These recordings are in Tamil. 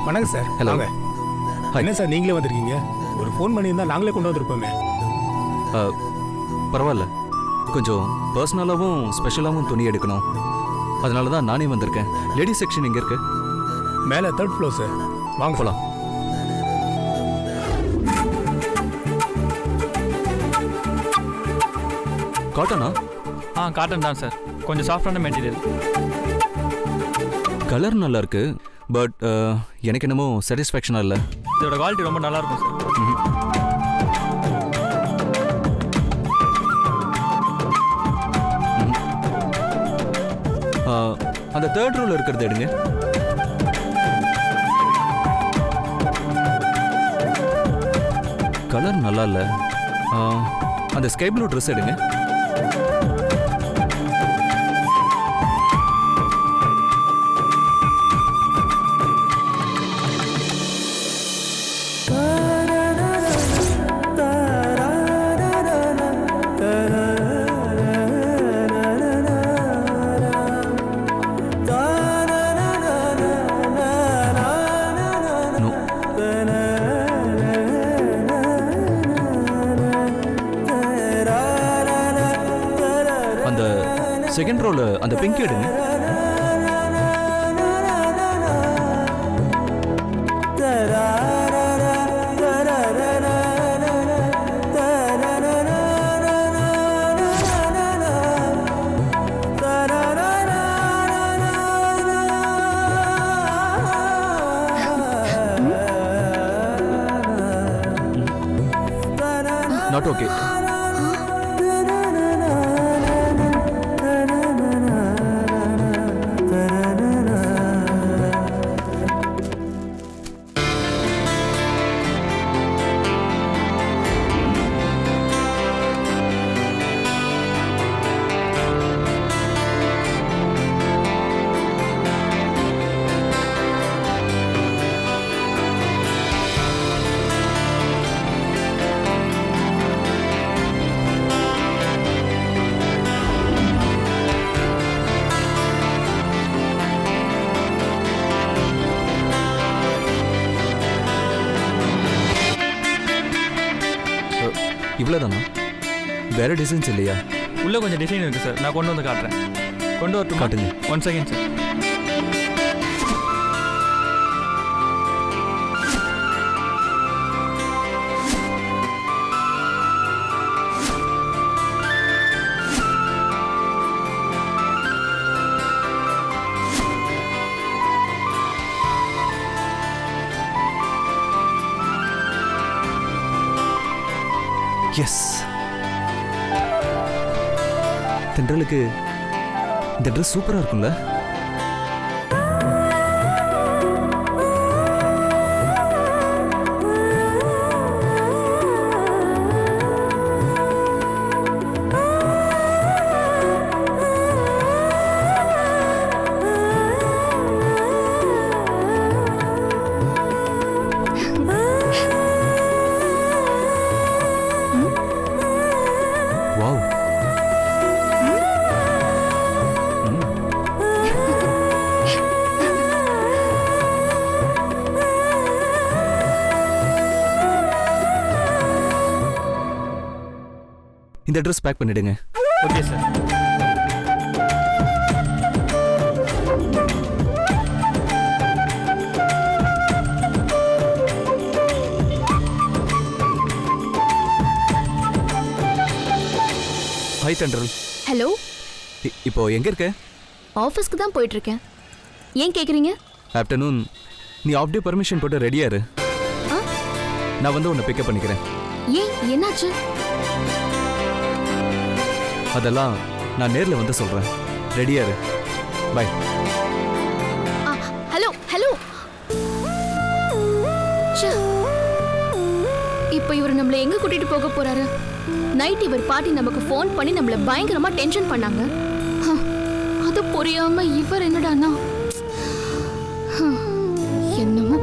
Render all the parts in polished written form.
வணக்கம் சார். Hello. வாங்க. என்ன சார் நீங்களே வந்திருக்கீங்க? ஒரு ஃபோன் பண்ணியிருந்தா நாங்களே கொண்டு வந்திருப்போமே. பரவாயில்ல, கொஞ்சம் பர்சனலாகவும் ஸ்பெஷலாகவும் துணி எடுக்கணும், அதனால தான் நானே வந்திருக்கேன். லேடிஸ் செக்ஷன் எங்கே இருக்கு? மேலே 3rd ஃப்ளோர் சார். வாங்க போகலாம். காட்டனா? காட்டன் தான் சார், கொஞ்சம் சாஃப்டான மெட்டீரியல். கலர் நல்லா இருக்கு, பட் எனக்கு என்னமோ சாட்டிஸ்ஃபேக்ஷனாக இல்லை. இதோட குவாலிட்டி ரொம்ப நல்லா இருக்கும் சார். அந்த 3rd ரோல இருக்கிறது எடுங்க. கலர் நல்லா இல்லை. அந்த ஸ்கை ப்ளூ ட்ரெஸ் எடுங்க. அந்த செகண்ட் ரோல அந்த பிங்க் எடுங்க. Not okay. இவ்வளோதானா? வேற டிசைன்ஸ் இல்லையா? உள்ளே கொஞ்சம் டிசைன் இருக்குது சார், நான் கொண்டு வந்து காட்டுறேன். கொண்டு வரட்டும்? காட்டுங்க. 1 செகண்ட் சார். எஸ், தென்றலுக்கு இந்த ட்ரெஸ் சூப்பரா இருக்கும்ல? வாவ், இந்த ட்ரெஸ் பேக் பண்ணிடுங்க. Okay sir. ஹாய் தென்றல். ஹலோ. இப்போ எங்க இருக்க? ஆஃபீஸ்க்கு தான் போயிட்டு இருக்கேன். ஏன் கேக்குறீங்க? ஆஃப்டர்நூன் நீ ஆஃப் டே பர்மிஷன் போட்டு ரெடியா இரு. நான் வந்து உன்னை பிக்கப் பண்ணிக்கிறேன். ஏன், என்னாச்சு? அதெல்லாம் நான் நேர்ல வந்து சொல்றேன். ரெடியா இரு. பை. Hello hello. இப்போ இவர் நம்மள எங்க கூட்டிட்டு போக போறாரு? நைட் இவர் பாட்டி நமக்கு ஃபோன் பண்ணி நம்மள பயங்கரமா டென்ஷன் பண்ணாங்க. அது புரியாம இவர் என்னடானா என்னமோ.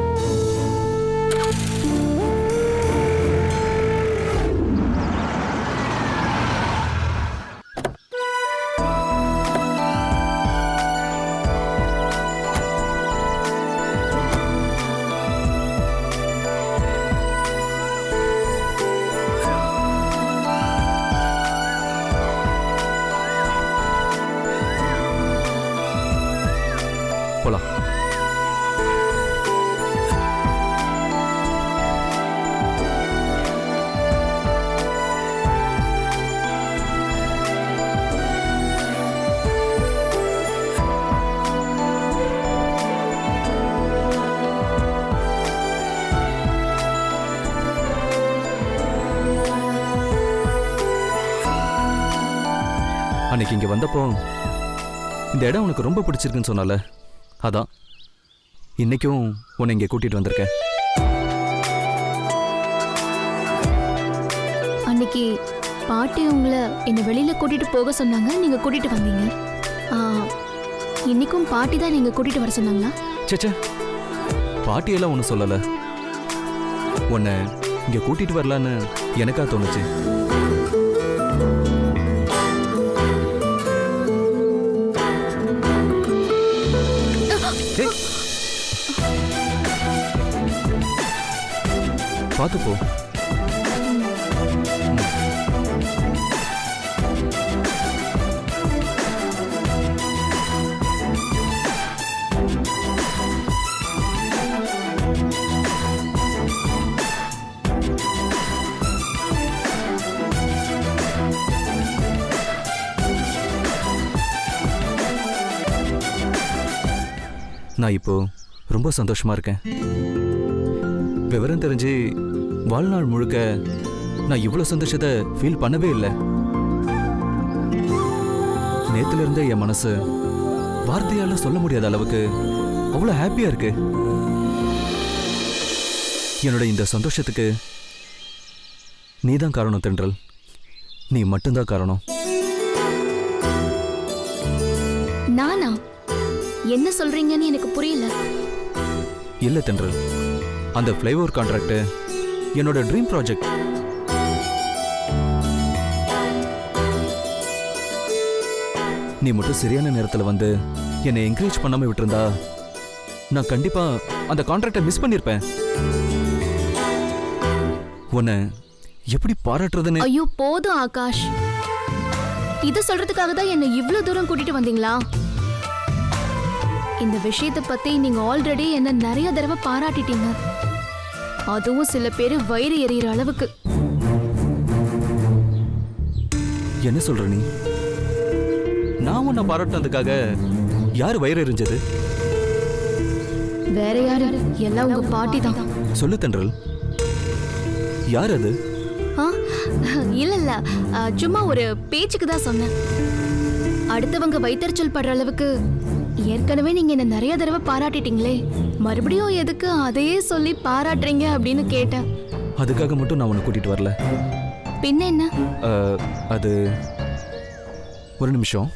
போலாம். அன்னைக்கு இங்க வந்தப்போ இந்த இடம் உனக்கு ரொம்ப பிடிச்சிருக்குன்னு சொன்னால, அதான் இன்னைக்கும் உன்னை இங்கே கூட்டிட்டு வந்திருக்கேன். அன்னைக்கு பாட்டி உங்களை என்னை வெளியில கூட்டிட்டு போக சொன்னாங்க, நீங்க கூட்டிட்டு வந்தீங்க. ஆ, இன்னைக்கும் பாட்டி தான் நீங்க கூட்டிட்டு வர சொன்னாங்களா? சேச்சே, பாட்டியெல்லாம் ஒன்றும் சொல்லலை. உன்னை இங்கே கூட்டிட்டு வரலான்னு எனக்கா தோணுச்சு. பார்த்து போ. நான் இப்போ ரொம்ப சந்தோஷமா இருக்கேன். விவரம் தெரிஞ்சு வாழ்நாள் முழுக்க நான் இவ்வளோ சந்தோஷத்தை ஃபீல் பண்ணவே இல்லை. நேத்துல இருந்த என் மனசு வார்த்தையால சொல்ல முடியாத அளவுக்கு அவ்வளோ ஹாப்பியா இருக்கு. என்னோட இந்த சந்தோஷத்துக்கு நீ தான் காரணம் தென்றல். நீ மட்டும்தான் காரணம். நானா? என்ன சொல்றீங்கன்னு எனக்கு புரியல. இல்ல தென்றல், அந்த ஃப்ளைஓவர் கான்ட்ராக்ட் என்னோட ட்ரீம் ப்ராஜெக்ட். நீ மட்டும் சரியான நேரத்தில் வந்து என்னை என்கரேஜ் பண்ணாம விட்டுருந்தா நான் கண்டிப்பா அந்த கான்ட்ராக்டை மிஸ் பண்ணிருப்பேன். உன்னை எப்படி பாராட்டுறதுன்னு. ஐயோ போதும் ஆகாஷ், இத சொல்றதுக்காக தான் என்ன இவ்வளவு தூரம் கூட்டிட்டு வந்தீங்களா? இந்த விஷயத்தை பத்தி நீங்க ஆல்ரெடி என்ன நிறைய தடவை பாராட்டிட்டீங்க. அதுவும் சில பேரு வயிறு எறிகிற அளவுக்கு. என்ன சொல்ற நீ? நான் உன்னை பாராட்டினதுக்காக யார் வயிறு எறிஞ்சது? வேற யாரு? எல்லாம் உங்க பாட்டி தான். சொல்லு தென்றல், யார் அது? இல்ல இல்ல, சும்மா ஒரு பேச்சுக்கு தான் சொன்னேன். அடுத்தவங்க வைத்தறிச்சல் படுற அளவுக்கு ஏற்கனவே நீங்க என்ன நிறைய தடவை பாராட்டிட்டீங்களே, மறுபடியும் எதுக்கு அதையே சொல்லி பாராட்டுறீங்க அப்படின்னு கேட்டேன். அதுக்காக மட்டும் நான் உன்னை கூட்டிட்டு வரல. பின்ன என்ன? அது ஒரு நிமிஷம்.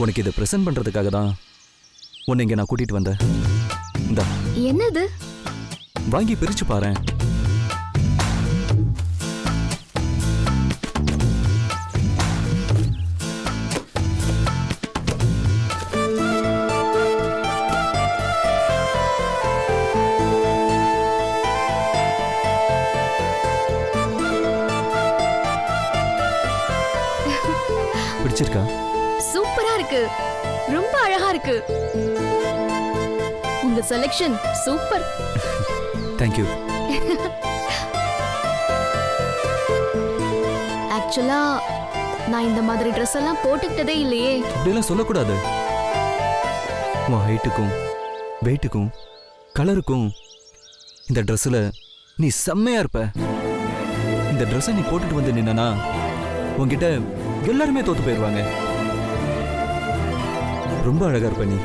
உனக்கு இதை பிரசன்ட் பண்றதுக்காக தான் உன்னை இங்க நான் கூட்டிட்டு வந்தேன். இந்தா. என்னது? வாங்கி பிரிச்சு பாரு. பிடிச்சிருக்கா? சூப்பரா இருக்கு, ரொம்ப அழகா இருக்கு. உங்க செலக்ஷன் சூப்பர். தேங்க்யூ. ஆக்சுவலா நான் இந்த மாதிரி ட்ரெஸ் எல்லாம் போட்டுக்கிட்டதே இல்லையே. அப்படியெல்லாம் சொல்லக்கூடாது. உன் ஹைட்டுக்கும் வெயிட்டுக்கும் கலருக்கும் இந்த ட்ரெஸ்ஸில் நீ செம்மையா இருப்ப. இந்த ட்ரெஸ்ஸை நீ போட்டுட்டு வந்து நின்னா உன்கிட்ட எல்லாருமே தோத்து போயிடுவாங்க. ரொம்ப அழகா இருப்ப நீ.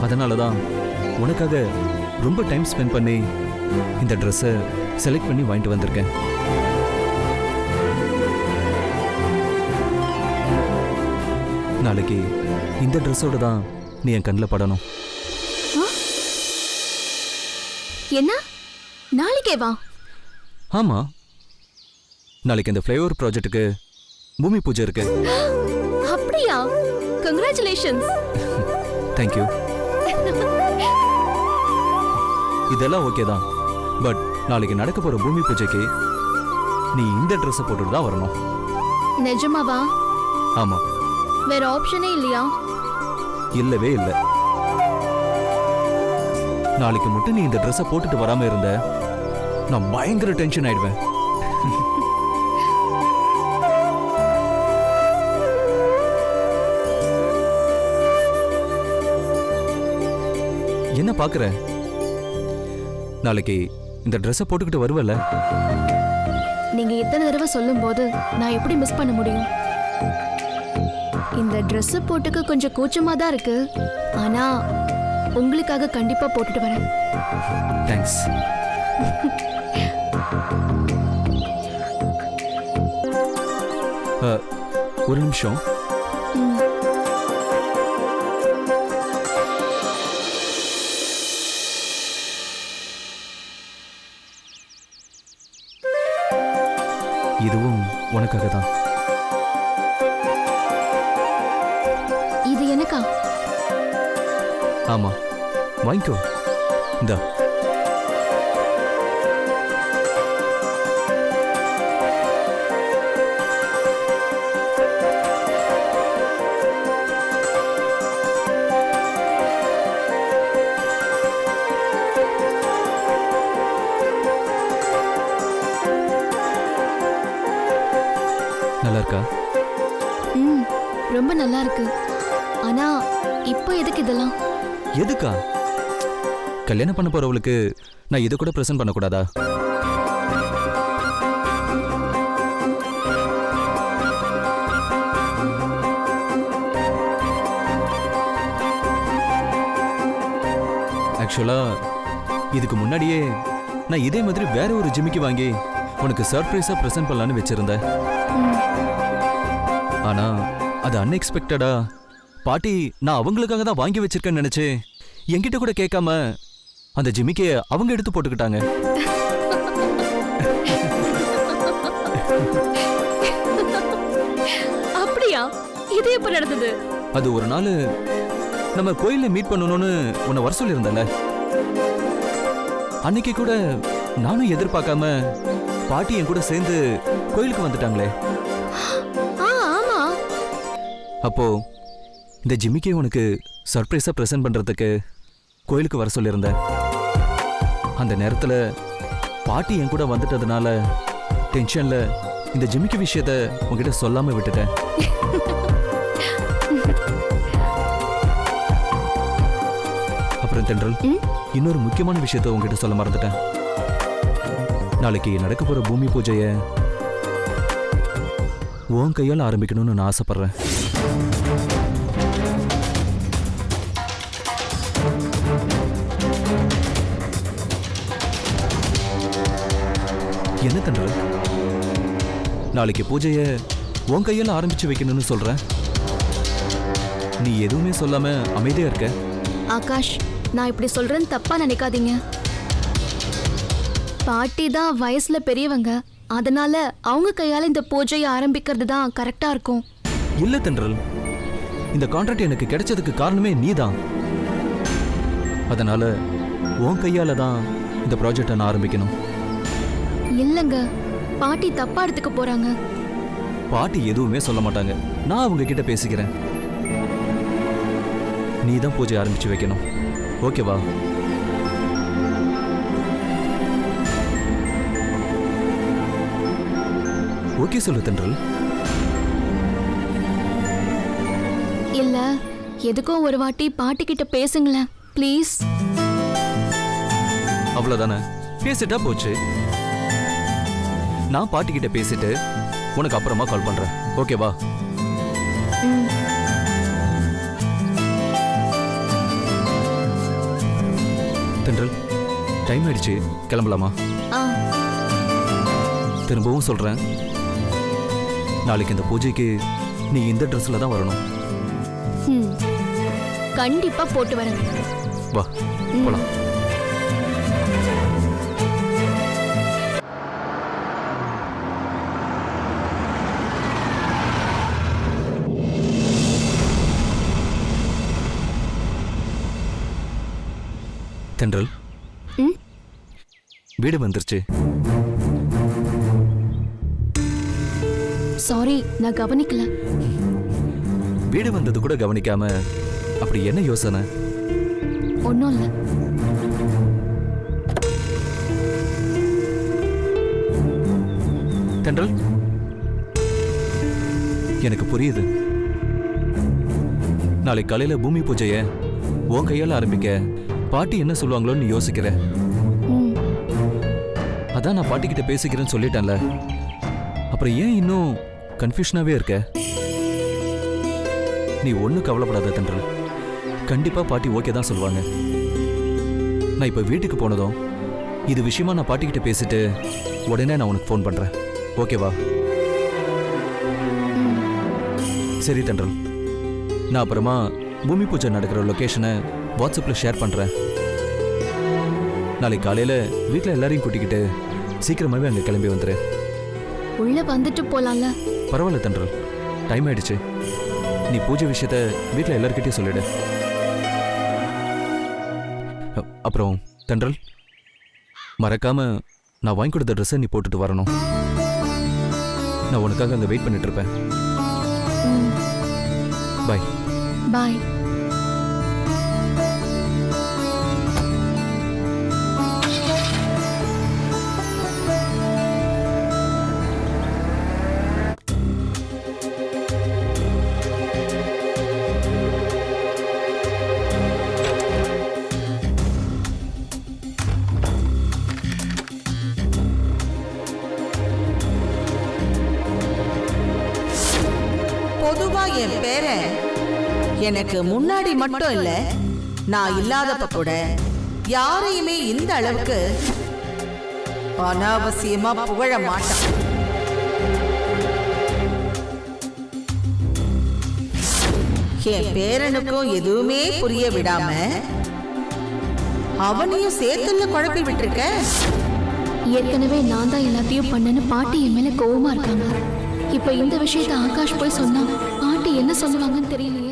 அதனாலதான் உனக்காக ரொம்ப டைம் ஸ்பெண்ட் பண்ணி இந்த ட்ரெஸ்ஸை செலக்ட் பண்ணி வாங்கிட்டு வந்திருக்கேன். நாளைக்கு இந்த ட்ரெஸ்ஸோட தான் நீ என் கண்ணில் படணும். என்ன நாளைக்கே வா? ஆமா, நாளைக்கு இந்த ஃப்ளைஓவர் ப்ராஜெக்ட்டுக்கு பூமி பூஜை இருக்கு. அப்படியா? கங்க்ராச்சுலேஷன்ஸ். தேங்க்யூ. இதெல்லாம் ஓகே தான், பட் நாளைக்கு நடக்க போற பூமி பூஜைக்கு நீ இந்த ட்ரெஸ்ஸை போட்டுட்டு தான் வரணும். நிஜமாவா? ஆமா. வேற ஆப்ஷனே இல்லையா? இல்லவே இல்லை. நாளைக்கு மட்டும் நீ இந்த ட்ரெஸ்ஸை போட்டுட்டு வராம இருந்த நான் பயங்கர டென்ஷன் ஆயிடுவேன். என்ன பாக்குற? நாளைக்கு இந்த ட்ரெஸ்ஸை போட்டுக்கிட்டு வருவல? நீங்க இத்தனை தடவை சொல்லும் போது நான் எப்படி மிஸ் பண்ண முடியும்? இந்த Dress போட்டுக்க கொஞ்சம் கூச்சமா தான் இருக்கு, ஆனா உங்களுக்காக கண்டிப்பா போட்டுட்டு வரேன். தேங்க்ஸ். ஒரு நிமிஷம். இதுவும் உனக்காக தான். இது எனக்கா? ஆமா, வாங்கிக்கோ. இந்தா. நல்லா இருக்கா? ரொம்ப நல்லா இருக்கு. ஆனா இப்போ எதுக்கு இதெல்லாம்? எதுக்கா? கல்யாணம் பண்ண போறவளுக்கு நான் இதை கூட பிரசன்ட் பண்ணக்கூடாதா? ஆக்சுவலா இதுக்கு முன்னாடியே நான் இதே மாதிரி வேற ஒரு ஜிமிக்கி வாங்கி உனக்கு சர்ப்ரைஸா பிரசன்ட் பண்ணலான்னு வச்சிருந்தேன். ஆனா அது அன்எக்ஸ்பெக்டடா பாட்டி நான் அவங்களுக்காக தான் வாங்கி வச்சிருக்கேன்னு நினைச்சு என்கிட்ட கூட கேட்காம அந்த ஜிமிக்கிய அவங்க எடுத்து போட்டுக்கிட்டாங்க. அப்படியா? இது எப்ப நடந்தது? அது ஒரு நாள் நம்ம கோயில்ல மீட் பண்ணணும்னு உன்னை வர சொல்லியிருந்தல, அன்னைக்கு கூட நானும் எதிர்பார்க்காம பாட்டி என் கூட சேர்ந்து கோயிலுக்கு வந்துட்டாங்களே. ஆமா. அப்போ இந்த ஜிமிக்கை உனக்கு சர்ப்ரைஸா பிரசன்ட் பண்றதுக்கு கோயிலுக்கு வர சொல்லியிருந்தேன். அந்த நேரத்துல பாட்டி என் கூட வந்துட்டதுனால டென்ஷன்ல இந்த ஜிமிக்கி விஷயத்த உங்ககிட்ட சொல்லாம விட்டுட்டேன். அப்புறம் தென்றல், இன்னொரு முக்கியமான விஷயத்த உங்ககிட்ட சொல்ல மறந்துட்டேன். நாளைக்கு நடக்க போற பூமி பூஜைய உன் கையால் ஆரம்பிக்கணும்னு நான் ஆசைப்படுறேன். என்ன தென்றல், நாளைக்கு பூஜைய உன் கையால் ஆரம்பிச்சு வைக்கணும்னு சொல்றேன். நீ எதுவுமே சொல்லாம அமைதியா இருக்க. ஆகாஷ், நான் இப்படி சொல்றேன்னு தப்பா நினைக்காதீங்க. பாட்டி தான் வயசுல பெரியவங்க, அதனால அவங்க கையால இந்த பூஜையை ஆரம்பிக்கிறது தான் கரெக்டா இருக்கும். இல்ல தென்றல், இந்த கான்ட்ராக்ட் எனக்கு கிடைச்சதுக்கு காரணமே நீதான். அதனால உன் கையால தான் இந்த ப்ராஜெக்டை நான் ஆரம்பிக்கணும். இல்லங்க, பாட்டி தப்பா எடுத்துக்க போறாங்க. பாட்டி எதுவுமே சொல்ல மாட்டாங்க, நான் அவங்க கிட்ட பேசிக்கிறேன். நீ தான் பூஜை ஆரம்பிச்சு வைக்கணும், ஓகேவா? ஓகே சொல்லு தென்றல். இல்ல, எதுக்கும் ஒரு வாட்டி பாட்டி கிட்ட பேசுங்களேன் ப்ளீஸ். அவ்வளவுதானே, பேசிட்டா போச்சு. நான் பாட்டி கிட்ட பேசிட்டு உனக்கு அப்புறமா கால் பண்றேன், ஓகேவா? தென்றல், டைம் ஆயிடுச்சு, கிளம்பலாமா? திரும்பவும் சொல்றேன், நாளைக்கு இந்த பூஜைக்கு நீ இந்த ட்ரெஸ்ல தான் வரணும். ம். கண்டிப்பா போட்டு வரேன். வா போலாம். தென்றல், ம்? வீடு வந்துருச்சு. சாரி, நான் கவனிக்கல. வீடு வந்தது கூட கவனிக்காம அப்படி என்ன யோசனை? ஒன்றும் இல்லை. தென்றல், எனக்கு புரியுது. நாளை காலையில பூமி பூஜைய உன் கையால ஆரம்பிக்க பாட்டி என்ன சொல்லுவாங்களோன்னு யோசிக்கிற. ம். அதான் நான் பாட்டி கிட்ட பேசிக்கிறேன்னு சொல்லிட்டேன்ல. அப்புறம் ஏன் இன்னும் கன்ஃபியூஷனாவே இருக்க? நீ ஒன்றும் கவலைப்படாத தென்றல். கண்டிப்பா பாட்டி ஓகே தான் சொல்லுவாங்க. நான் இப்போ வீட்டுக்கு போனதும் இது விஷயமா நான் பாட்டி கிட்ட பேசிட்டு உடனே நான் உனக்கு ஃபோன் பண்றேன். ஓகேவா? சரி தென்றல், நான் அப்புறமா பூமி பூஜை நடக்கிற லொகேஷனை வாட்ஸ்அப்பில் ஷேர் பண்றேன். நாளைக்கு காலையில வீட்டில் எல்லாரையும் கூட்டிக்கிட்டு சீக்கிரமாவே அங்கே கிளம்பி வந்துரு. உள்ள வந்துட்டு போலாம்ல? பரவாயில்ல தென்றல், டைம் ஆயிடுச்சு. நீ பூஜை விஷயத்த வீட்டில் எல்லார்கிட்டயும் சொல்லிடு. அப்புறம் தென்றல், மறக்காம நான் வாங்கி கொடுத்த ட்ரெஸ்ஸை நீ போட்டுட்டு வரணும். நான் உனக்காக அங்கே வெயிட் பண்ணிட்டு இருப்பேன். பாய். பாய். பொதுவா என் பேரை எனக்கு முன்னாடி மட்டும் இல்ல, நான் இல்லாதப்ப கூட யாரையுமே இந்த அளவுக்கு அனாவசியமா புகழ மாட்டான். என் பேரனுக்கும் எதுவுமே புரிய விடாம அவனையும் சேர்த்துல குழப்பி விட்டுருக்க. ஏற்கனவே நான் தான் எல்லாத்தையும் பண்ணேன்னு பாட்டி என் மேல கோவமா இருக்காங்க. இப்ப இந்த விஷயத்த ஆகாஷ் போய் சொன்னா பாட்டி என்ன சொல்லுவாங்கன்னு தெரியலையே.